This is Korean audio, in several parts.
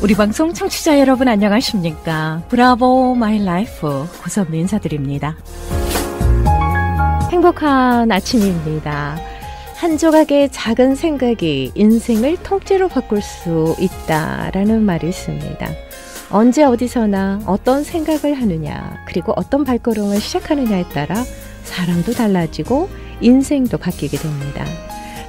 우리 방송 청취자 여러분 안녕하십니까? 브라보 마이 라이프 고선미 인사드립니다. 행복한 아침입니다. 한 조각의 작은 생각이 인생을 통째로 바꿀 수 있다라는 말이 있습니다. 언제 어디서나 어떤 생각을 하느냐, 그리고 어떤 발걸음을 시작하느냐에 따라 사람도 달라지고 인생도 바뀌게 됩니다.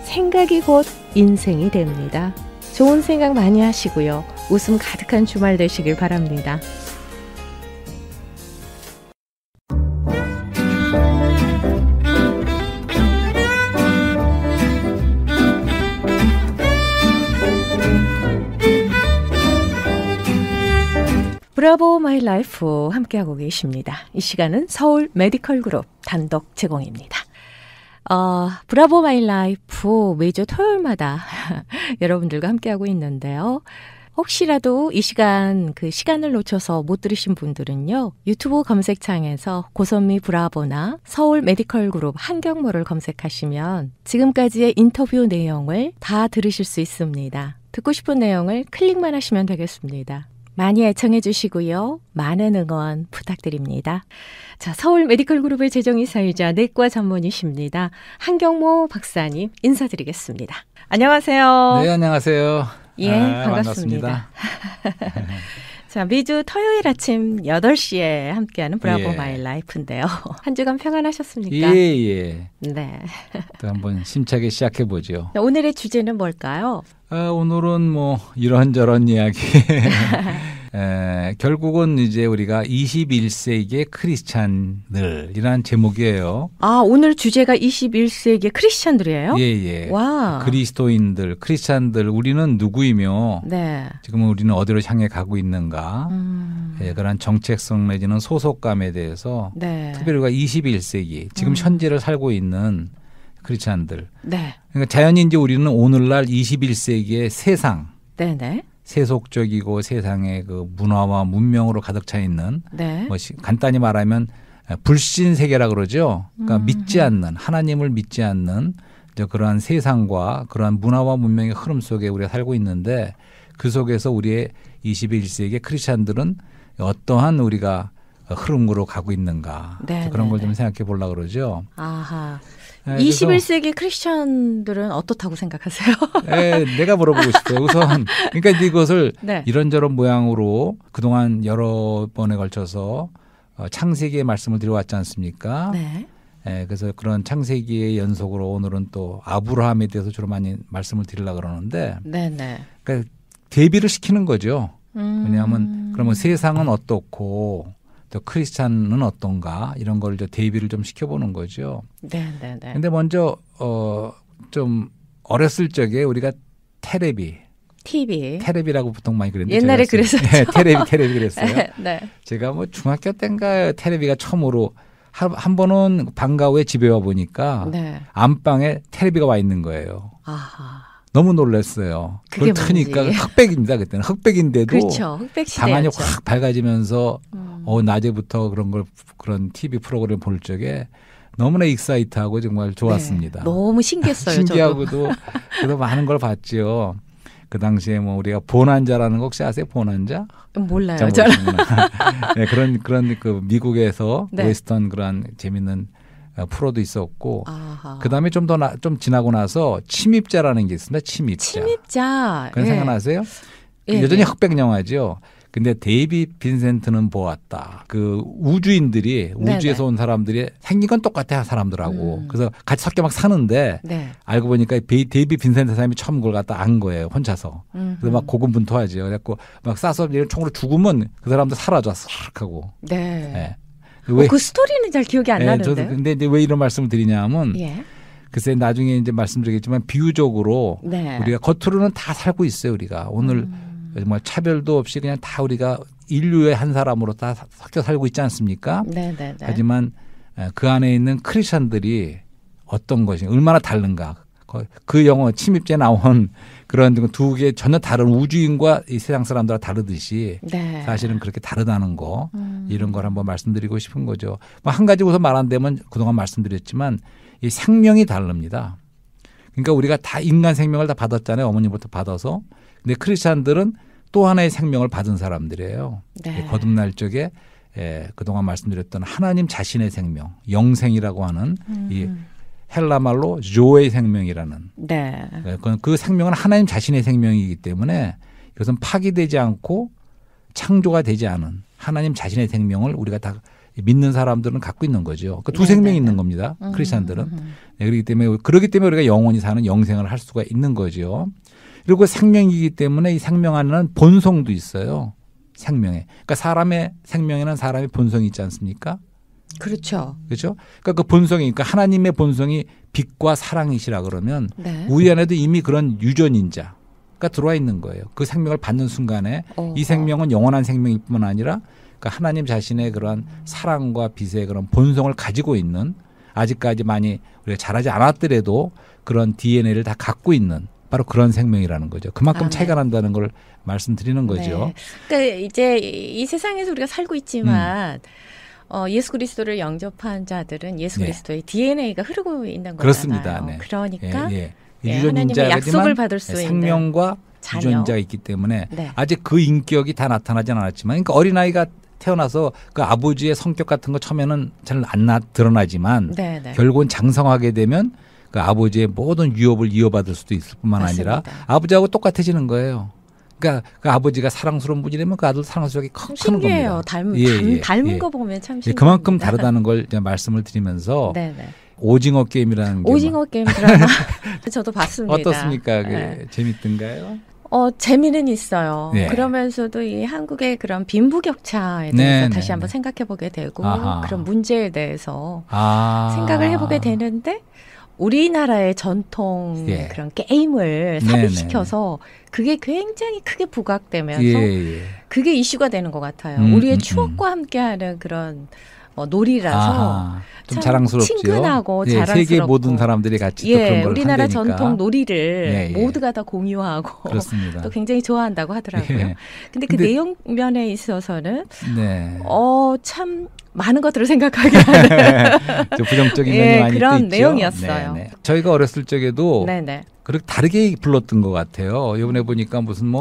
생각이 곧 인생이 됩니다. 좋은 생각 많이 하시고요. 웃음 가득한 주말 되시길 바랍니다. 브라보 마이 라이프 함께하고 계십니다. 이 시간은 서울 메디컬 그룹 단독 제공입니다. 브라보 마이 라이프 매주 토요일마다 여러분들과 함께하고 있는데요. 혹시라도 이 시간을 놓쳐서 못 들으신 분들은요. 유튜브 검색창에서 고선미 브라보나 서울 메디컬 그룹 한경모를 검색하시면 지금까지의 인터뷰 내용을 다 들으실 수 있습니다. 듣고 싶은 내용을 클릭만 하시면 되겠습니다. 많이 애청해 주시고요. 많은 응원 부탁드립니다. 자, 서울 메디컬 그룹의 재정이사이자 내과 전문의십니다. 한경모 박사님 인사드리겠습니다. 안녕하세요. 네, 안녕하세요. 예, 반갑습니다. 자, 매주 토요일 아침 8시에 함께하는 브라보 마이 라이프인데요. 한 주간 평안하셨습니까? 예. 네. 또 한번 심차게 시작해보죠. 오늘의 주제는 뭘까요? 오늘은 뭐 이런저런 이야기. 결국은 이제 우리가 21세기의 크리스찬들이라는 제목이에요. 아, 오늘 주제가 21세기의 크리스찬들이에요? 예. 와. 그리스도인들, 크리스찬들, 우리는 누구이며 네. 지금 우리는 어디로 향해 가고 있는가. 그런 정체성 내지는 소속감에 대해서 네. 특별히 우리가 21세기, 지금 현재를 살고 있는 크리스찬들. 네. 그러니까 자연히 이제 우리는 오늘날 21세기의 세상. 네네. 세속적이고 세상의 그 문화와 문명으로 가득 차 있는 네. 간단히 말하면 불신 세계라 그러죠. 그러니까 믿지 않는 하나님을 믿지 않는 그러한 세상과 그러한 문화와 문명의 흐름 속에 우리가 살고 있는데 그 속에서 우리의 21세기의 크리스찬들은 어떠한 우리가 흐름으로 가고 있는가 그런 걸 좀 생각해 보려고 그러죠. 아하. 21세기 크리스천들은 어떻다고 생각하세요? 네, 내가 물어보고 싶어요. 우선 그러니까 이것을 네. 이런저런 모양으로 그동안 여러 번에 걸쳐서 창세기의 말씀을 드려왔지 않습니까? 네. 네, 그래서 그런 창세기의 연속으로 오늘은 또 아브라함에 대해서 주로 많이 말씀을 드리려고 그러는데 그러니까 대비를 시키는 거죠. 왜냐하면 그러면 세상은 어떻고 또 크리스찬은 어떤가 이런 걸 대비를 좀 시켜보는 거죠. 네. 근데 먼저 좀 어렸을 적에 우리가 테레비라고 보통 많이 그랬는데 옛날에 그랬었죠. 네, 테레비 그랬어요. 네. 제가 뭐 중학교 때인가 테레비가 처음으로 한 번은 방과 후에 집에 와 보니까 안방에 테레비가 와 있는 거예요. 아하. 너무 놀랐어요. 그걸 트니까 흑백입니다. 그때는 흑백인데도 그렇죠. 흑백 시대였죠. 방안이 확 밝아지면서 낮에부터 그런 TV 프로그램 볼 적에 너무나 익사이트하고 정말 좋았습니다. 네, 너무 신기했어요. 신기하고도 그래도 많은 걸 봤죠. 그 당시에 뭐 우리가 보난자라는 거 혹시 아세요? 보난자? 몰라요. 네, 그런 그 미국에서 웨스턴 그런 재밌는 프로도 있었고 그다음에 좀 지나고 나서 침입자라는 게 있습니다. 침입자. 그건 생각나세요? 여전히 흑백 영화죠. 근데 데이비 빈센트는 보았다. 그 우주인들이 우주에서 온 사람들이 생긴 건 똑같아 사람들하고. 그래서 같이 섞여 막 사는데 알고 보니까 데이비 빈센트 사람이 처음 그걸 갖다 안 거예요. 혼자서. 그래서 막 고군분투하죠. 그래갖고 막 쏴서 총으로 죽으면 그 사람도 사라져 싹 하고. 네. 그 스토리는 잘 기억이 안 나는데요. 근데 이제 왜 이런 말씀을 드리냐면 글쎄 나중에 이제 말씀드리겠지만 비유적으로 우리가 겉으로는 다 살고 있어요. 우리가 오늘 정말 차별도 없이 그냥 다 우리가 인류의 한 사람으로 다 섞여 살고 있지 않습니까? 하지만 그 안에 있는 크리스천들이 어떤 것이 얼마나 다른가. 그 영어 침입자에 나온 그런 두 개 전혀 다른 우주인과 이 세상 사람들과 다르듯이 사실은 그렇게 다르다는 거 이런 걸 한번 말씀드리고 싶은 거죠. 뭐 한 가지 우선 말 안 되면 그동안 말씀드렸지만 이 생명이 다릅니다. 그러니까 우리가 다 인간 생명을 다 받았잖아요. 어머니부터 받아서. 근데 크리스찬들은 또 하나의 생명을 받은 사람들이에요. 네. 거듭날 적에 그동안 말씀드렸던 하나님 자신의 생명, 영생이라고 하는 이 헬라 말로 조의 생명이라는 네. 그 생명은 하나님 자신의 생명이기 때문에 이것은 파기되지 않고 창조가 되지 않은 하나님 자신의 생명을 우리가 다 믿는 사람들은 갖고 있는 거죠. 그 두 생명이 있는 겁니다. 크리스찬들은. 그렇기 때문에 우리가 영원히 사는 영생을 할 수가 있는 거죠. 그리고 생명이기 때문에 이 생명 안에는 본성도 있어요. 생명에. 그러니까 사람의 생명에는 사람의 본성이 있지 않습니까? 그렇죠. 그렇죠. 그러니까 그 본성이, 그러니까 하나님의 본성이 빛과 사랑이시라 그러면 네. 우리 안에도 이미 그런 유전인자가 들어와 있는 거예요. 그 생명을 받는 순간에 이 생명은 영원한 생명일 뿐만 아니라 그러니까 하나님 자신의 그런 사랑과 빛의 그런 본성을 가지고 있는 아직까지 많이 우리가 잘하지 않았더라도 그런 DNA를 다 갖고 있는 바로 그런 생명이라는 거죠. 그만큼 차이가 난다는 걸 말씀드리는 거죠. 네. 그러니까 이제 이 세상에서 우리가 살고 있지만 예수 그리스도를 영접한 자들은 예수 그리스도의 DNA가 흐르고 있는 거잖아요. 그렇습니다. 네. 그러니까 유전인자지만 약속을 받을 수 있는 생명과 유전자가 있기 때문에 아직 그 인격이 다 나타나진 않았지만 그러니까 어린아이가 태어나서 그 아버지의 성격 같은 거 처음에는 잘 안 드러나지만 결국은 장성하게 되면 그 아버지의 모든 유업을 이어받을 수도 있을 뿐만 아니라 아버지하고 똑같아지는 거예요. 그러니까 그 아버지가 사랑스러운 분이라면 그 아들 사랑스럽게 큰 신기해요. 겁니다. 닮은 거 보면 참 신기해요. 그만큼 다르다는 걸 이제 말씀을 드리면서 오징어 게임이라는 게 오징어 게임 드라마 저도 봤습니다. 어떻습니까? 재밌던가요? 재미는 있어요. 그러면서도 이 한국의 그런 빈부격차에 대해서 다시 한번 생각해 보게 되고 그런 문제에 대해서 생각을 해보게 되는데 우리나라의 전통 그런 게임을 삽입시켜서 그게 굉장히 크게 부각되면서 그게 이슈가 되는 것 같아요. 우리의 추억과 함께하는 그런 놀이라서 좀 자랑스럽죠. 친근하고 자랑스럽고 세계 모든 사람들이 같이 또 그런 걸 우리나라 한다니까. 전통 놀이를 모두가 다 공유하고 그렇습니다. 또 굉장히 좋아한다고 하더라고요. 근데 그 내용 면에 있어서는 참 많은 것들을 생각하게 하는 부정적인 면이 많이 그런 또 있죠. 내용이었어요. 저희가 어렸을 적에도 그렇게 다르게 불렀던 것 같아요. 이번에 보니까 무슨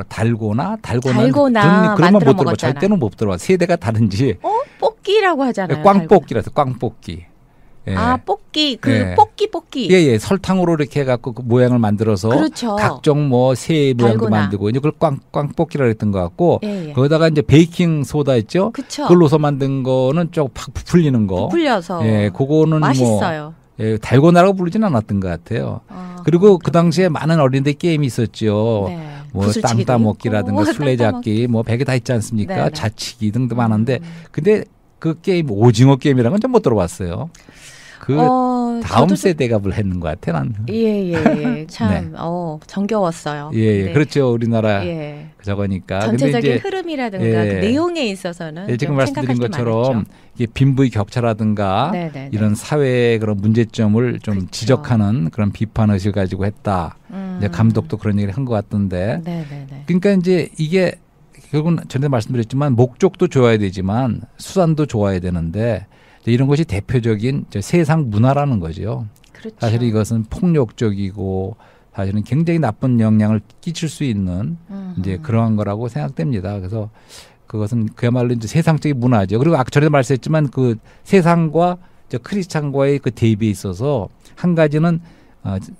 달고나 그런 만 못 들어봐. 절대는 못 들어봐. 세대가 다른지. 뽑기라고 하잖아요. 꽝뽑기라서 꽝뽑기. 뽑기 뽑기. 설탕으로 이렇게 해갖고 그 모양을 만들어서 각종 새 모양도 만들고 이제 그걸 꽝뽑기라고 했던 것 같고 거기다가 이제 베이킹 소다 있죠. 그걸 넣어서 만든 거는 좀 팍 부풀리는 거. 부풀려서. 그거는 맛있어요. 달고나라고 부르지는 않았던 것 같아요. 그리고 그 당시에 많은 어린이들 게임이 있었죠. 땅 따먹기라든가 술래잡기 베개 다 있지 않습니까? 자치기 등등 많은데 근데 그 게임 오징어 게임이라는 건 좀 못 들어봤어요. 그 다음 세대가 뭘 했는 것 같아 난. 참 정겨웠어요. 그렇죠. 우리나라 저거니까. 전체적인 근데 흐름이라든가 그 내용에 있어서는 지금 말씀드린 것처럼 이게 빈부의 격차라든가 이런 사회의 그런 문제점을 좀 지적하는 그런 비판 의식을 가지고 했다. 이제 감독도 그런 얘기를 한 것 같던데. 그러니까 이제 이게 결국은 전에 말씀드렸지만 목적도 좋아야 되지만 수단도 좋아야 되는데 이런 것이 대표적인 세상 문화라는 거죠. 그렇죠. 사실 이것은 폭력적이고 사실은 굉장히 나쁜 영향을 끼칠 수 있는 이제 그러한 거라고 생각됩니다. 그래서 그것은 그야말로 이제 세상적인 문화죠. 그리고 아까 전에도 말씀했지만 그 세상과 크리스찬과의 그 대비에 있어서 한 가지는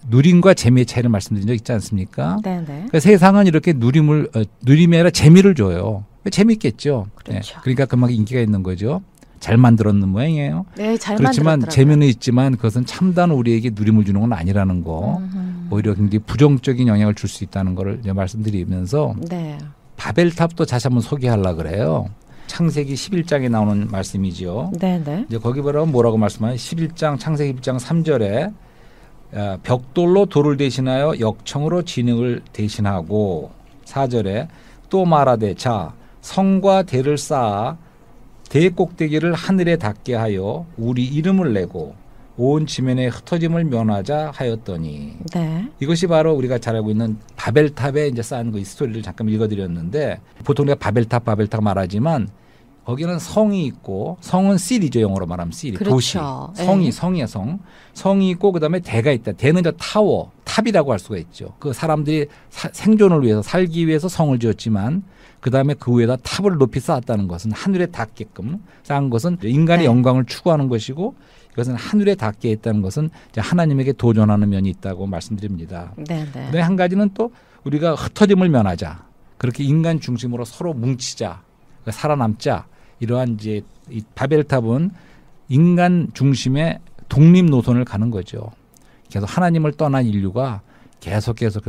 누림과 재미의 차이를 말씀드린 적 있지 않습니까? 그러니까 세상은 이렇게 누림이 아니라 재미를 줘요. 재미있겠죠. 그렇죠. 그러니까 그만큼 인기가 있는 거죠. 잘 만들었는 모양이에요. 잘 그렇지만 만들었더라고요. 재미는 있지만 그것은 참다운 우리에게 누림을 주는 건 아니라는 거. 오히려 굉장히 부정적인 영향을 줄 수 있다는 걸 말씀드리면서 바벨탑도 다시 한번 소개하려고 그래요. 창세기 11장에 나오는 말씀이죠. 이제 거기 보면 뭐라고 말씀하냐. 11장 창세기 1장 3절에 벽돌로 돌을 대신하여 역청으로 진흙을 대신하고 4절에 또 말하되 자 성과 대를 쌓아 대 꼭대기를 하늘에 닿게 하여 우리 이름을 내고 온 지면에 흩어짐을 면하자 하였더니 이것이 바로 우리가 잘 알고 있는 바벨탑에 이제 쌓은 그 스토리를 잠깐 읽어드렸는데 보통 우리가 바벨탑 말하지만 거기는 성이 있고 성은 실이죠. 영어로 말하면 실이. 그렇죠. 도시. 성이야 성. 성이 있고 그다음에 대가 있다. 대는 저 타워. 탑이라고 할 수가 있죠. 그 사람들이 생존을 위해서 살기 위해서 성을 지었지만 그다음에 그 위에다 탑을 높이 쌓았다는 것은 하늘에 닿게끔 쌓은 것은 인간의 네. 영광을 추구하는 것이고 이것은 하늘에 닿게 했다는 것은 이제 하나님에게 도전하는 면이 있다고 말씀드립니다. 네, 네. 그다음에 한 가지는 또 우리가 흩어짐을 면하자. 그렇게 인간 중심으로 서로 뭉치자. 살아남자. 이러한 이제 이 바벨탑은 인간 중심의 독립 노선을 가는 거죠. 계속 하나님을 떠난 인류가 계속해서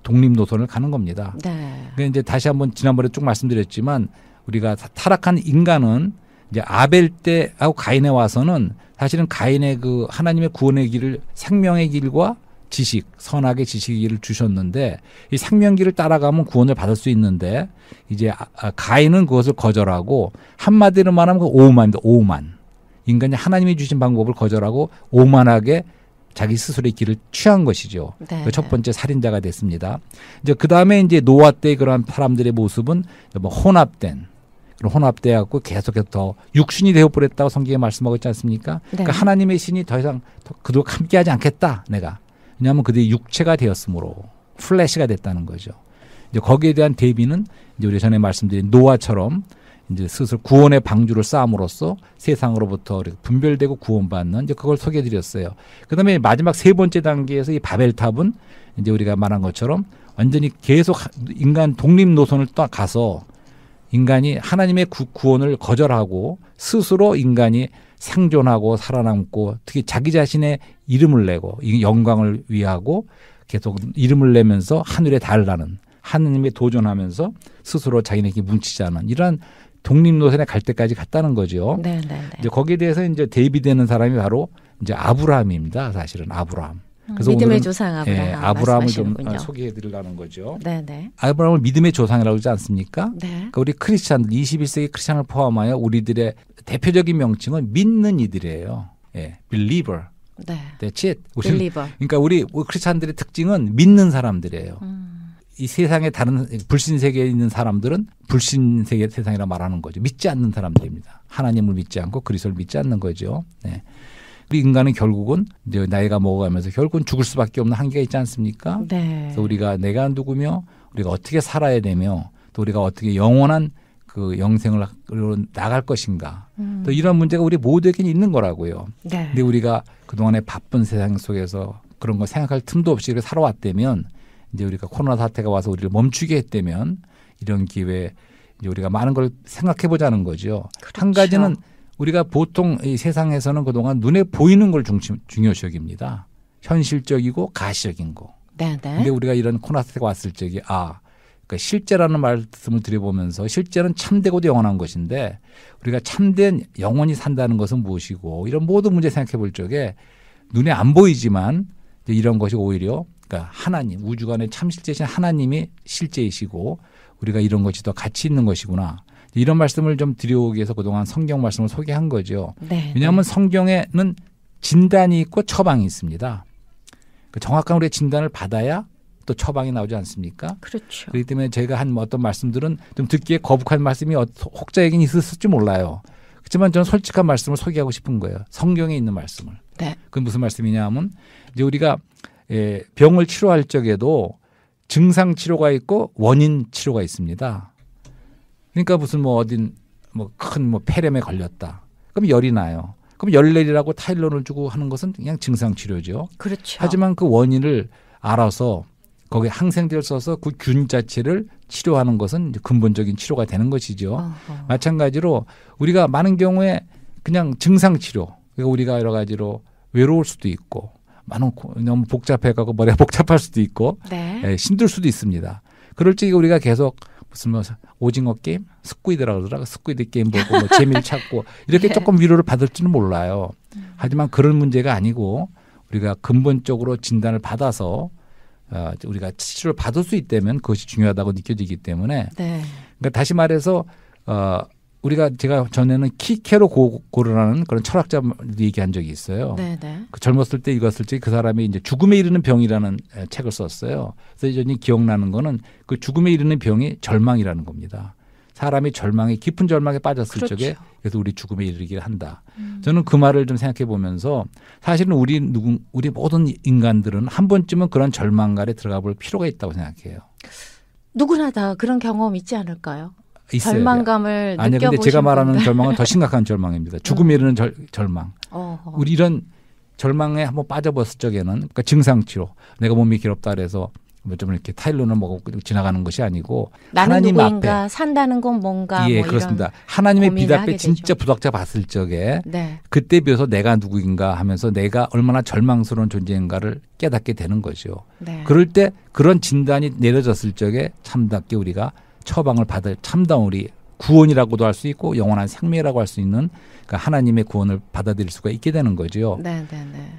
독립 노선을 가는 겁니다. 네. 그러니까 이제 다시 한번 지난번에 쭉 말씀드렸지만 우리가 타락한 인간은 이제 아벨 때하고 가인에 와서는 사실은 가인의 그 하나님의 구원의 길을 생명의 길과 지식, 선악의 지식의 길을 주셨는데 이 생명길을 따라가면 구원을 받을 수 있는데 이제 가인은 그것을 거절하고 한마디로 말하면 그 오만입니다. 오만. 인간이 하나님이 주신 방법을 거절하고 오만하게 자기 스스로의 길을 취한 것이죠. 네. 첫 번째 살인자가 됐습니다. 이제 그 다음에 이제 노아 때 그런 사람들의 모습은 뭐 혼합돼갖고 계속해서 더 육신이 되어버렸다고 성경에 말씀하고 있지 않습니까? 네. 그러니까 하나님의 신이 더 이상 그도 함께하지 않겠다. 내가. 왜냐하면 그들이 육체가 되었으므로 플래시가 됐다는 거죠. 이제 거기에 대한 대비는 이제 우리 전에 말씀드린 노아처럼 이제 스스로 구원의 방주를 쌓음으로써 세상으로부터 분별되고 구원받는 이제 그걸 소개해드렸어요. 그다음에 마지막 세 번째 단계에서 이 바벨탑은 이제 우리가 말한 것처럼 완전히 계속 인간 독립 노선을 가서 인간이 하나님의 구원을 거절하고 스스로 인간이 생존하고 살아남고 특히 자기 자신의 이름을 내고 영광을 위하고 계속 이름을 내면서 하늘에 달라는 하느님에 도전하면서 스스로 자기네에게 뭉치지 않은 이러한 독립노선에 갈 때까지 갔다는 거죠. 네. 이제 거기에 대해서 이제 대비되는 사람이 바로 이제 아브라함입니다. 사실은 아브라함. 그래서 믿음의 조상 아브라함. 예, 아브라함을 좀 소개해드리려는 거죠. 네. 아브라함을 믿음의 조상이라고 하지 않습니까? 네. 그러니까 우리 크리스찬들 21세기 크리스찬을 포함하여 우리들의 대표적인 명칭은 믿는 이들이에요. 예, believer. 네. That's it. believer. 그러니까 우리 크리스찬들의 특징은 믿는 사람들이에요. 이 세상에 다른 불신 세계에 있는 사람들은 불신 세계 세상이라 말하는 거죠. 믿지 않는 사람들입니다. 하나님을 믿지 않고 그리스도를 믿지 않는 거죠. 네. 우리 인간은 결국은 이제 나이가 먹어가면서 결국은 죽을 수밖에 없는 한계가 있지 않습니까? 네. 그래서 우리가 내가 누구며 우리가 어떻게 살아야 되며 또 우리가 어떻게 영원한 그 영생을 나갈 것인가. 또 이런 문제가 우리 모두에게 있는 거라고요. 네. 근데 우리가 그동안의 바쁜 세상 속에서 그런 거 생각할 틈도 없이 살아왔다면 이제 우리가 코로나 사태가 와서 우리를 멈추게 했다면 이런 기회에 이제 우리가 많은 걸 생각해 보자는 거죠. 그렇죠. 한 가지는 우리가 보통 이 세상에서는 그동안 눈에 보이는 걸 중요시 여깁니다. 현실적이고 가시적인 거. 네네. 근데 우리가 이런 코로나 사태가 왔을 적에 그러니까 실제라는 말씀을 드려보면서 실제는 참되고도 영원한 것인데 우리가 참된 영원히 산다는 것은 무엇이고 이런 모든 문제 생각해 볼 적에 눈에 안 보이지만 이제 이런 것이 오히려 그러니까 하나님 우주간의 참 실제이신 하나님이 실제이시고 우리가 이런 것이 더 가치 있는 것이구나. 이런 말씀을 좀 드려오기 위해서 그동안 성경 말씀을 소개한 거죠. 네. 왜냐하면 성경에는 진단이 있고 처방이 있습니다. 그 정확한 우리의 진단을 받아야 또 처방이 나오지 않습니까? 그렇죠. 그렇기 때문에 제가 한 어떤 말씀들은 좀 듣기에 거북한 말씀이 혹자에게는 있었을지 몰라요. 그렇지만 저는 솔직한 말씀을 소개하고 싶은 거예요. 성경에 있는 말씀을. 네. 그건 무슨 말씀이냐 하면 이제 우리가 병을 치료할 적에도 증상 치료가 있고 원인 치료가 있습니다. 그러니까 무슨 큰 폐렴에 걸렸다. 그럼 열이 나요. 그럼 열내리라고 타일론을 주고 하는 것은 그냥 증상 치료죠. 그렇죠. 하지만 그 원인을 알아서 거기에 항생제를 써서 그 균 자체를 치료하는 것은 이제 근본적인 치료가 되는 것이죠. 어허. 마찬가지로 우리가 많은 경우에 그냥 증상 치료. 그러니까 우리가 여러 가지로 외로울 수도 있고 너무 복잡해가고 머리가 복잡할 수도 있고 네. 힘들 수도 있습니다. 그럴 적에 우리가 계속 무슨 오징어 게임, 스퀴드라고 그러더라고요. 스퀴드 게임 보고 재미를 찾고 이렇게 네. 조금 위로를 받을지는 몰라요. 하지만 그런 문제가 아니고 우리가 근본적으로 진단을 받아서 우리가 치료를 받을 수 있다면 그것이 중요하다고 느껴지기 때문에 네. 그러니까 다시 말해서 제가 전에는 키케로 고르라는 그런 철학자를 얘기한 적이 있어요. 네네. 그 젊었을 때 읽었을 때 그 사람이 이제 죽음에 이르는 병이라는 책을 썼어요. 그래서 여전히 기억나는 거는 그 죽음에 이르는 병이 절망이라는 겁니다. 사람이 절망에 깊은 절망에 빠졌을 그렇죠. 적에 그래서 우리 죽음에 이르기를 한다. 저는 그 말을 좀 생각해 보면서 사실은 우리 모든 인간들은 한 번쯤은 그런 절망가에 들어가 볼 필요가 있다고 생각해요. 누구나 다 그런 경험 있지 않을까요? 있어요. 절망감을 아니요, 근데 제가 말하는 절망은 더 심각한 절망입니다. 죽음에 이르는 절망. 우리 이런 절망에 한번 빠져봤을 적에는 그러니까 증상치료. 내가 몸이 괴롭다 그래서 뭐 좀 이렇게 타일론을 먹고 지나가는 것이 아니고 나는 하나님 누구인가 앞에 산다는 건 뭔가 예, 뭐 그렇습니다. 하나님의 빛 앞에 되죠. 진짜 부닥쳐 봤을 적에 네. 그때 비해서 내가 누구인가 하면서 내가 얼마나 절망스러운 존재인가를 깨닫게 되는 거죠. 네. 그럴 때 그런 진단이 내려졌을 적에 참답게 우리가 처방을 받을 참다운 우리 구원이라고도 할 수 있고 영원한 생명이라고 할 수 있는 그러니까 하나님의 구원을 받아들일 수가 있게 되는 거죠. 네.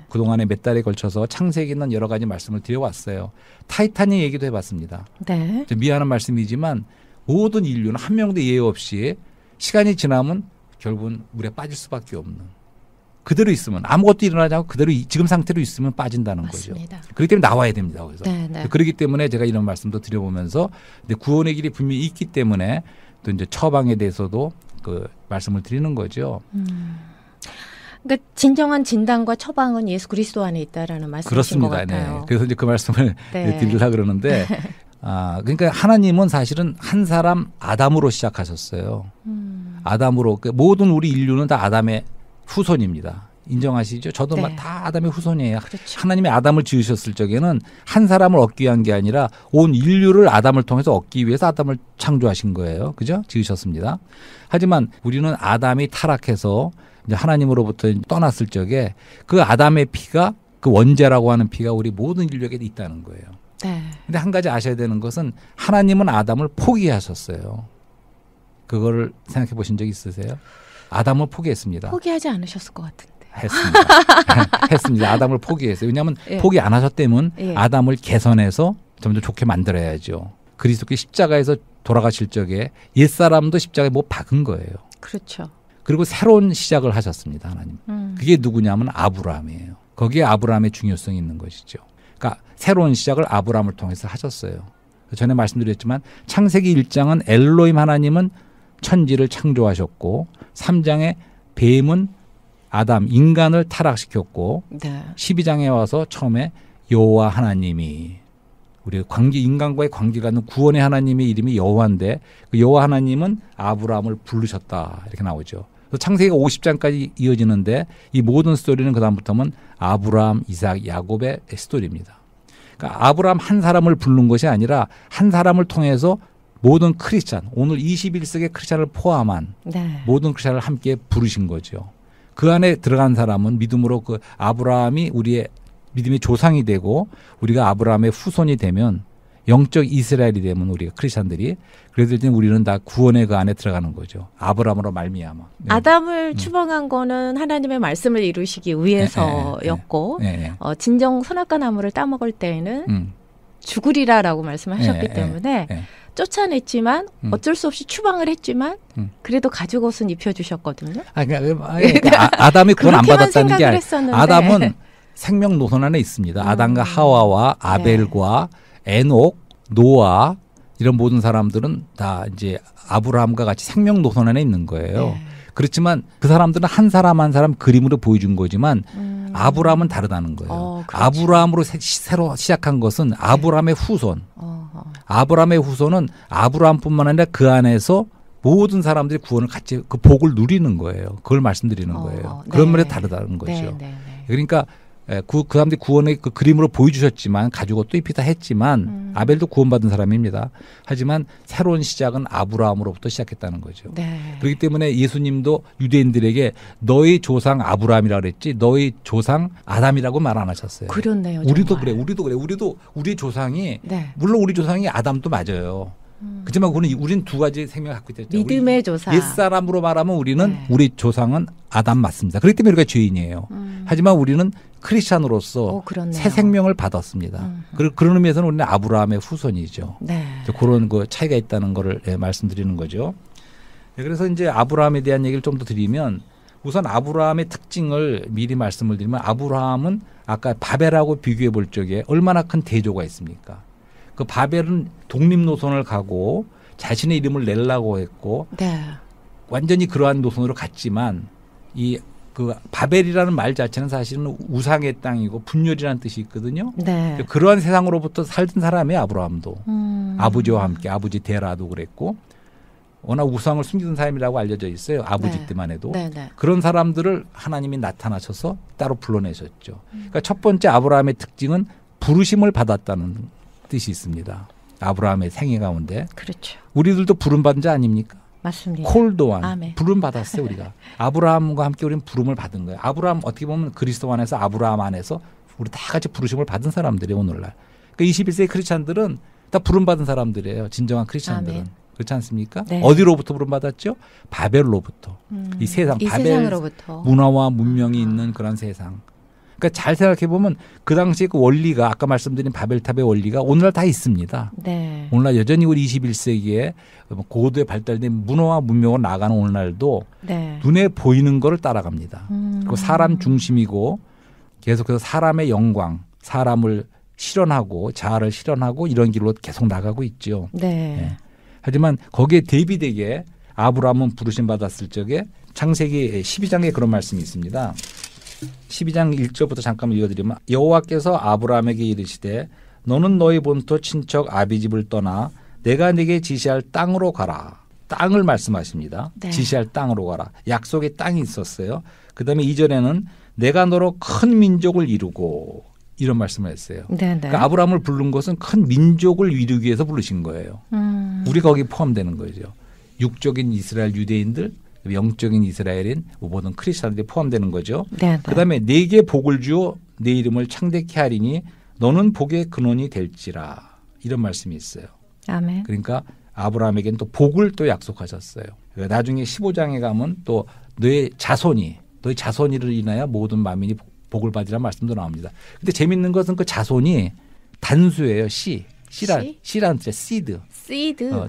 그동안에 몇 달에 걸쳐서 창세기에 있는 여러 가지 말씀을 드려왔어요. 타이타닉 얘기도 해봤습니다. 네. 미안한 말씀이지만 모든 인류는 한 명도 예외 없이 시간이 지나면 결국은 물에 빠질 수밖에 없는 그대로 있으면 아무것도 일어나지 않고 그대로 지금 상태로 있으면 빠진다는 맞습니다. 거죠. 그렇기 때문에 나와야 됩니다. 그래서 네. 그렇기 때문에 제가 이런 말씀도 드려보면서 근데 구원의 길이 분명히 있기 때문에 또 이제 처방에 대해서도 그 말씀을 드리는 거죠. 그러니까 진정한 진단과 처방은 예수 그리스도 안에 있다라는 말씀이신 것 같아요. 네. 그래서 이제 그 말씀을 드리려고 그러는데 그러니까 하나님은 사실은 한 사람 아담으로 시작하셨어요. 아담으로 모든 우리 인류는 다 아담의 후손입니다. 인정하시죠? 저도 네. 다 아담의 후손이에요. 그렇죠. 하나님이 아담을 지으셨을 적에는 한 사람을 얻기 위한 게 아니라 온 인류를 아담을 통해서 얻기 위해서 아담을 창조하신 거예요. 그죠? 지으셨습니다. 하지만 우리는 아담이 타락해서 이제 하나님으로부터 떠났을 적에 그 아담의 피가 그 원죄라고 하는 피가 우리 모든 인류에게 있다는 거예요. 네. 근데 한 가지 아셔야 되는 것은 하나님은 아담을 포기하셨어요. 그거를 생각해 보신 적 있으세요? 아담을 포기했습니다. 포기하지 않으셨을 것 같은데. 했습니다. 아담을 포기했어요. 왜냐하면 예. 포기 안 하셨다면 예. 아담을 개선해서 점점 좋게 만들어야죠. 그리스도께 십자가에서 돌아가실 적에 옛사람도 십자가에 못 박은 거예요. 그렇죠. 그리고 새로운 시작을 하셨습니다. 하나님. 그게 누구냐면 아브라함이에요. 거기에 아브라함의 중요성이 있는 것이죠. 그러니까 새로운 시작을 아브라함을 통해서 하셨어요. 전에 말씀드렸지만 창세기 1장은 엘로힘 하나님은 천지를 창조하셨고 3장에 뱀은 아담 인간을 타락시켰고 네. 12장에 와서 처음에 여호와 하나님이 우리 인간과의 관계가 있는 구원의 하나님의 이름이 여호와인데 그 여호와 하나님은 아브라함을 부르셨다 이렇게 나오죠. 그래서 창세기가 50장까지 이어지는데 이 모든 스토리는 그다음부터는 아브라함, 이삭, 야곱의 스토리입니다. 그러니까 아브라함 한 사람을 부른 것이 아니라 한 사람을 통해서 모든 크리스찬 오늘 21세기 크리스찬을 포함한 네. 모든 크리스찬을 함께 부르신 거죠. 그 안에 들어간 사람은 믿음으로 그 아브라함이 우리의 믿음의 조상이 되고 우리가 아브라함의 후손이 되면 영적 이스라엘이 되면 우리가 크리스찬들이 그래서 이제 우리는 다 구원의 그 안에 들어가는 거죠. 아브라함으로 말미암아. 네. 아담을 추방한 거는 하나님의 말씀을 이루시기 위해서였고 진정 선악과 나무를 따먹을 때에는 죽으리라라고 말씀하셨기 때문에 쫓아냈지만 어쩔 수 없이 추방을 했지만 그래도 가죽 옷은 입혀주셨거든요. 아담이 구원 안 받았다는 게 아니라 아담은 생명 노선 안에 있습니다. 아담과 하와와 아벨과 에녹, 노아 이런 모든 사람들은 다 이제 아브라함과 같이 생명 노선 안에 있는 거예요. 그렇지만 그 사람들은 한 사람 한 사람 그림으로 보여준 거지만 아브라함은 다르다는 거예요. 그렇죠. 아브라함으로 새로 시작한 것은 아브라함의 후손. 아브라함의 후손은 아브라함뿐만 아니라 그 안에서 모든 사람들이 구원을 같이 그 복을 누리는 거예요. 그걸 말씀드리는 거예요. 그런 면에서 다르다는 거죠. 그러니까 그 사람들이 구원의 그 그림으로 보여주셨지만 가지고 또 입히다 했지만 아벨도 구원받은 사람입니다. 하지만 새로운 시작은 아브라함으로부터 시작했다는 거죠. 그렇기 때문에 예수님도 유대인들에게 너희 조상 아브라함이라고 그랬지 너희 조상 아담이라고 말 안 하셨어요. 그렇네요. 우리도 그래. 우리도 우리 조상이 물론 우리 조상이 아담도 맞아요. 그렇지만 우리는 두 가지 생명을 갖고 있죠. 믿음의 조상. 옛사람으로 말하면 우리는 우리 조상은 아담 맞습니다. 그렇기 때문에 우리가 죄인이에요. 하지만 우리는 크리스찬으로서 새 생명을 받았습니다. 그런 의미에서는 우리는 아브라함의 후손이죠. 그런 그 차이가 있다는 거를 말씀드리는 거죠. 그래서 이제 아브라함에 대한 얘기를 좀 더 드리면 우선 아브라함의 특징을 미리 말씀을 드리면 아브라함은 아까 바벨하고 비교해 볼 적에 얼마나 큰 대조가 있습니까? 그 바벨은 독립 노선을 가고 자신의 이름을 내려고 했고 네. 완전히 그러한 노선으로 갔지만 그 바벨이라는 말 자체는 사실은 우상의 땅이고 분열이라는 뜻이 있거든요. 네. 그러한 세상으로부터 살던 사람이에요. 아브라함도. 아버지와 함께 아버지 데라도 그랬고 워낙 우상을 숨기던 사람이라고 알려져 있어요. 아버지 네. 때만 해도. 네. 네. 그런 사람들을 하나님이 나타나셔서 따로 불러내셨죠. 그러니까 첫 번째 아브라함의 특징은 부르심을 받았다는 뜻이 있습니다. 아브라함의 생애 가운데. 그렇죠. 우리들도 부름받은 자 아닙니까? 맞습니다. 콜도한 부름 받았어요. 우리가. 아브라함과 함께 우리는 부름을 받은 거예요. 아브라함 어떻게 보면 그리스도 안에서 아브라함 안에서 우리 다 같이 부르심을 받은 사람들이에요. 오늘날. 그러니까 21세기 크리스찬들은 다 부름받은 사람들이에요. 진정한 크리스찬들은. 아멘. 그렇지 않습니까? 네. 어디로부터 부름받았죠? 바벨로부터. 이 세상. 이 바벨 세상으로부터. 문화와 문명이 있는 그런 세상. 그러니까 잘 생각해 보면 그 당시에 그 원리가 아까 말씀드린 바벨탑의 원리가 오늘날 다 있습니다. 네. 오늘날 여전히 우리 21세기에 고도에 발달된 문화와 문명으로 나가는 오늘날도 네. 눈에 보이는 거를 따라갑니다. 그리고 사람 중심이고 계속해서 사람의 영광, 사람을 실현하고 자아를 실현하고 이런 길로 계속 나가고 있죠. 네. 네. 하지만 거기에 대비되게 아브라함은 부르심 받았을 적에 창세기 12장에 그런 말씀이 있습니다. 12장 1절부터 잠깐 읽어드리면 여호와께서 아브라함에게 이르시되 너는 너희 본토 친척 아비집을 떠나 내가 네게 지시할 땅으로 가라. 땅을 말씀하십니다. 네. 지시할 땅으로 가라. 약속의 땅이 있었어요. 그다음에 2절에는 내가 너로 큰 민족을 이루고 이런 말씀을 했어요. 네. 그러니까 아브라함을 부른 것은 큰 민족을 이루기 위해서 부르신 거예요. 우리가 거기 포함되는 거죠. 육적인 이스라엘 유대인들 영적인 이스라엘인 모든 크리스천들이 포함되는 거죠. 네. 그다음에 네게 복을 주어 내 이름을 창대케 하리니 너는 복의 근원이 될지라 이런 말씀이 있어요. 아멘. 그러니까 아브라함에게는 또 복을 또 약속하셨어요. 나중에 15장에 가면 또 너의 자손이를 인하여 모든 만민이 복을 받으라는 말씀도 나옵니다. 근데 재밌는 것은 그 자손이 단수예요. 씨라는 뜻, 시드.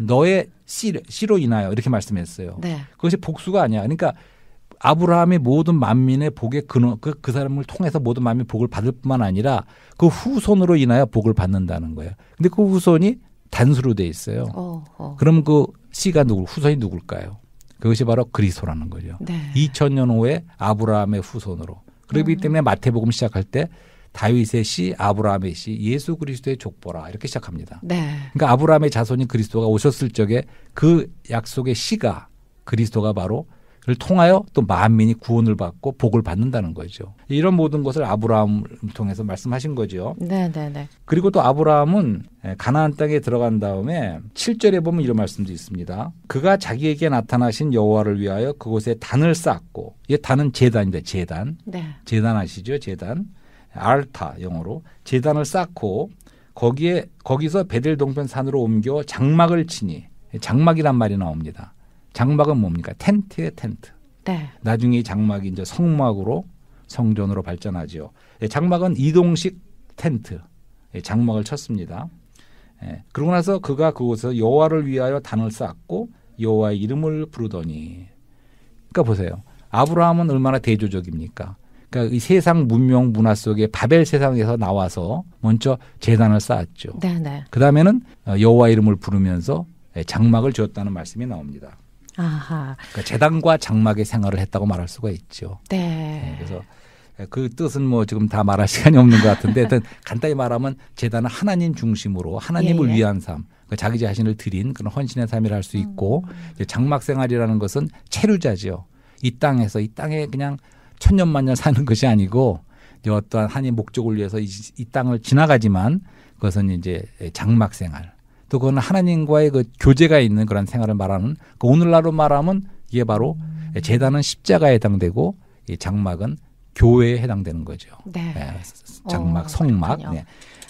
너의 씨로 인하여 이렇게 말씀했어요. 네. 그것이 복수가 아니야. 그러니까 아브라함의 모든 만민의 복의 근원, 그 사람을 통해서 모든 만민이 복을 받을 뿐만 아니라 그 후손으로 인하여 복을 받는다는 거예요. 근데 그 후손이 단수로 돼 있어요. 그럼 그 씨가 후손이 누굴까요? 그것이 바로 그리스도라는 거죠. 네. 2000년 후에 아브라함의 후손으로. 그렇기 때문에 마태복음 시작할 때 다윗의 씨, 아브라함의 씨, 예수 그리스도의 족보라 이렇게 시작합니다. 네. 그러니까 아브라함의 자손인 그리스도가 오셨을 적에 그 약속의 씨가 그리스도가 바로 를 통하여 또 만민이 구원을 받고 복을 받는다는 거죠. 이런 모든 것을 아브라함을 통해서 말씀하신 거죠. 네. 그리고 또 아브라함은 가나안 땅에 들어간 다음에 7절에 보면 이런 말씀도 있습니다. 그가 자기에게 나타나신 여호와를 위하여 그곳에 단을 쌓았고, 이 단은 제단입니다. 제단. 네. 제단 아시죠? 제단. 알타 영어로 제단을 쌓고 거기서 베델 동편 산으로 옮겨 장막을 치니 장막이란 말이 나옵니다. 장막은 뭡니까? 텐트의 텐트. 네. 나중에 이 장막이 이제 성막으로 성전으로 발전하죠. 장막은 이동식 텐트. 장막을 쳤습니다. 그러고 나서 그가 그곳에서 여호와를 위하여 단을 쌓고 여호와의 이름을 부르더니. 그러니까 보세요. 아브라함은 얼마나 대조적입니까? 그러니까 이 세상 문명 문화 속에 바벨 세상에서 나와서 먼저 제단을 쌓았죠. 네. 그 다음에는 여호와 이름을 부르면서 장막을 지었다는 말씀이 나옵니다. 아하. 그러니까 제단과 장막의 생활을 했다고 말할 수가 있죠. 네. 그래서 그 뜻은 뭐 지금 다 말할 시간이 없는 것 같은데 일단 간단히 말하면 제단은 하나님 중심으로 하나님을 위한 삶, 그러니까 자기 자신을 드린 그런 헌신의 삶이라 할 수 있고 장막 생활이라는 것은 체류자죠. 이 땅에 그냥 천년만년 사는 것이 아니고 어떠한 하나님의 목적을 위해서 이 땅을 지나가지만 그것은 이제 장막 생활. 또 그건 하나님과의 그 교제가 있는 그런 생활을 말하는 그 오늘날로 말하면 이게 바로 제단은 십자가에 해당되고 이 장막은 교회에 해당되는 거죠. 네. 장막, 성막.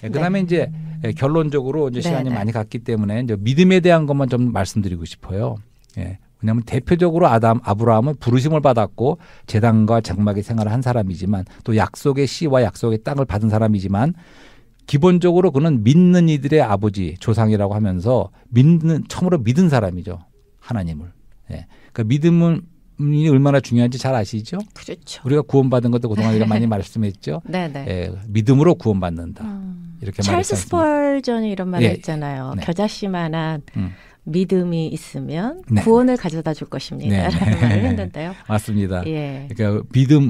그다음에 이제 결론적으로 이제 시간이 많이 갔기 때문에 이제 믿음에 대한 것만 좀 말씀드리고 싶어요. 왜냐하면 대표적으로 아브라함은 부르심을 받았고 제단과 장막의 생활을 한 사람이지만 또 약속의 씨와 약속의 땅을 받은 사람이지만 기본적으로 그는 믿는 이들의 아버지 조상이라고 하면서 처음으로 믿은 사람이죠. 하나님을. 그러니까 믿음이 얼마나 중요한지 잘 아시죠? 그렇죠. 우리가 구원받은 것도 그동안 우리가 많이 말씀했죠. 믿음으로 구원받는다. 이렇게 말했습니다. 찰스 스펄전이 이런 말을 했잖아요. 겨자씨만한 믿음이 있으면 네. 구원을 가져다 줄 것입니다. 라는 말을 했는데요. 맞습니다. 예. 그러니까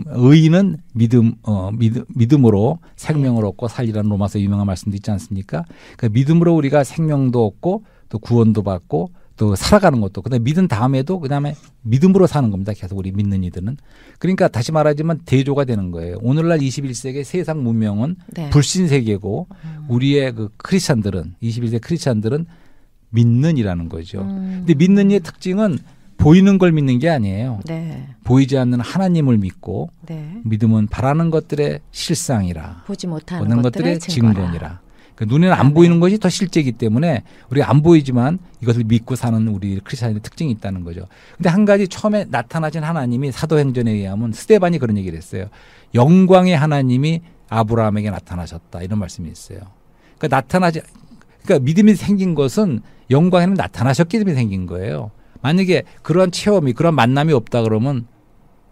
의인은 믿음으로 생명을 얻고 살리라는 로마서 유명한 말씀도 있지 않습니까? 그러니까 믿음으로 우리가 생명도 얻고 또 구원도 받고 또 살아가는 것도 그다음에 믿은 다음에도 그다음에 믿음으로 사는 겁니다. 계속 우리 믿는 이들은. 그러니까 다시 말하지만 대조가 되는 거예요. 오늘날 21세기 세상 문명은 네. 불신 세계고 우리의 그 크리스찬들은 21세기 크리스찬들은 믿는이라는 거죠. 근데 믿는 이의 특징은 보이는 걸 믿는 게 아니에요. 네. 보이지 않는 하나님을 믿고 네. 믿음은 바라는 것들의 실상이라. 보지 못하는 것들의 증거니라. 그러니까 눈에는 안 보이는 것이 더 실제이기 때문에 우리가 안 보이지만 이것을 믿고 사는 우리 크리스찬의 특징이 있다는 거죠. 근데 한 가지 처음에 나타나신 하나님이 사도행전에 의하면 스데반이 그런 얘기를 했어요. 영광의 하나님이 아브라함에게 나타나셨다. 이런 말씀이 있어요. 그러니까 믿음이 생긴 것은 영광에는 나타나셨기 때문에 생긴 거예요. 만약에 그런 체험이 그런 만남이 없다 그러면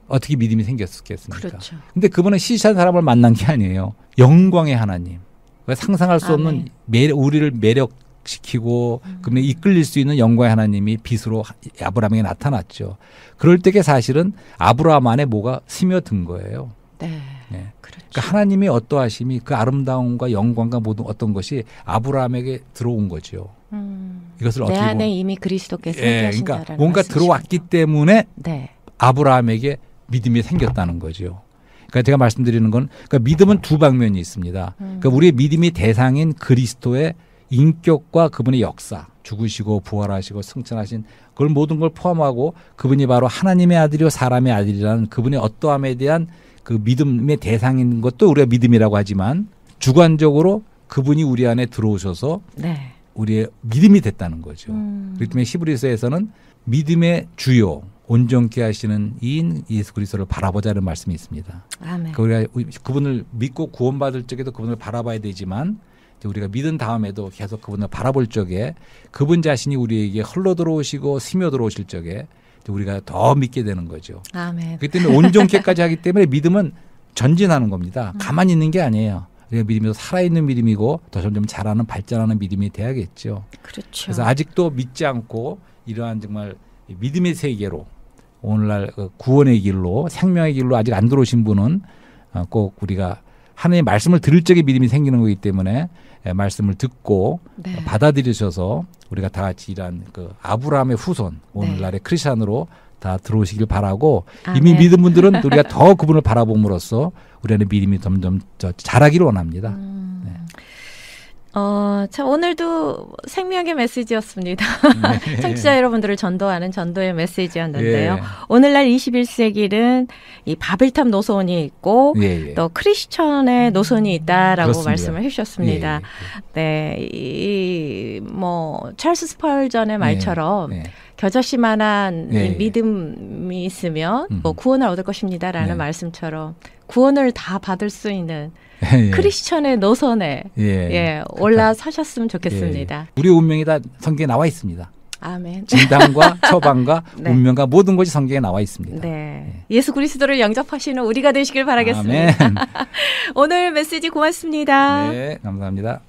어떻게 믿음이 생겼겠습니까? 그렇죠. 근데 그분은 시시한 사람을 만난 게 아니에요. 영광의 하나님. 상상할 수 없는 우리를 매력시키고 그러면 이끌릴 수 있는 영광의 하나님이 빛으로 아브라함에게 나타났죠. 그럴 때에 사실은 아브라함 안에 뭐가 스며든 거예요. 네. 네. 그렇죠. 그러니까 하나님의 어떠하심이 그 아름다움과 영광과 모든 어떤 것이 아브라함에게 들어온 거죠. 이것을 내 어떻게 안에 이미 그리스도께서 함께하신다라는 그러니까 뭔가 들어왔기 때문에 네. 아브라함에게 믿음이 생겼다는 거죠. 그러니까 제가 말씀드리는 건 그러니까 믿음은 두 방면이 있습니다. 그러니까 우리의 믿음의 대상인 그리스도의 인격과 그분의 역사, 죽으시고 부활하시고 승천하신 그걸 모든 걸 포함하고 그분이 바로 하나님의 아들이요 사람의 아들이라는 그분의 어떠함에 대한 그 믿음의 대상인 것도 우리가 믿음이라고 하지만 주관적으로 그분이 우리 안에 들어오셔서 네. 우리의 믿음이 됐다는 거죠. 그렇기 때문에 히브리서에서는 믿음의 주요 온전케 하시는 이인 예수 그리스도를 바라보자는 말씀이 있습니다. 아멘. 그러니까 우리가 그분을 믿고 구원받을 적에도 그분을 바라봐야 되지만 우리가 믿은 다음에도 계속 그분을 바라볼 적에 그분 자신이 우리에게 흘러 들어오시고 스며 들어오실 적에 우리가 더 믿게 되는 거죠. 아멘. 그렇기 때문에 온전케까지 하기 때문에 믿음은 전진하는 겁니다. 가만히 있는 게 아니에요. 우리가 믿음이 살아있는 믿음이고 더 점점 자라는 발전하는 믿음이 돼야겠죠. 그렇죠. 그래서 아직도 믿지 않고 이러한 정말 믿음의 세계로 오늘날 구원의 길로 생명의 길로 아직 안 들어오신 분은 꼭 우리가 하나님의 말씀을 들을 적에 믿음이 생기는 거기 때문에 말씀을 듣고 네. 받아들이셔서 우리가 다 같이 이러한 그 아브라함의 후손 오늘날의 네. 크리스찬으로 다 들어오시길 바라고 이미 믿은 분들은 우리가 더 그분을 바라봄으로써 우리 안에 믿음이 점점 자라기를 원합니다. 네. 참 오늘도 생명의 메시지였습니다. 네. 청취자 여러분들을 전도하는 전도의 메시지였는데요. 네. 오늘날 21세기는 이 바벨탑 노선이 있고 네. 또 크리스천의 노선이 있다라고 그렇습니다. 말씀을 해주셨습니다. 네, 뭐 찰스 스펄전의 말처럼 네. 겨자씨만한 믿음이 있으면 뭐 구원을 얻을 것입니다라는 말씀처럼 구원을 다 받을 수 있는 크리스천의 노선에 올라서셨으면 좋겠습니다. 우리 운명이 다 성경에 나와 있습니다. 아멘. 진단과 처방과 네. 운명과 모든 것이 성경에 나와 있습니다. 네. 예수 그리스도를 영접하시는 우리가 되시길 바라겠습니다. 아멘. 오늘 메시지 고맙습니다. 네, 감사합니다.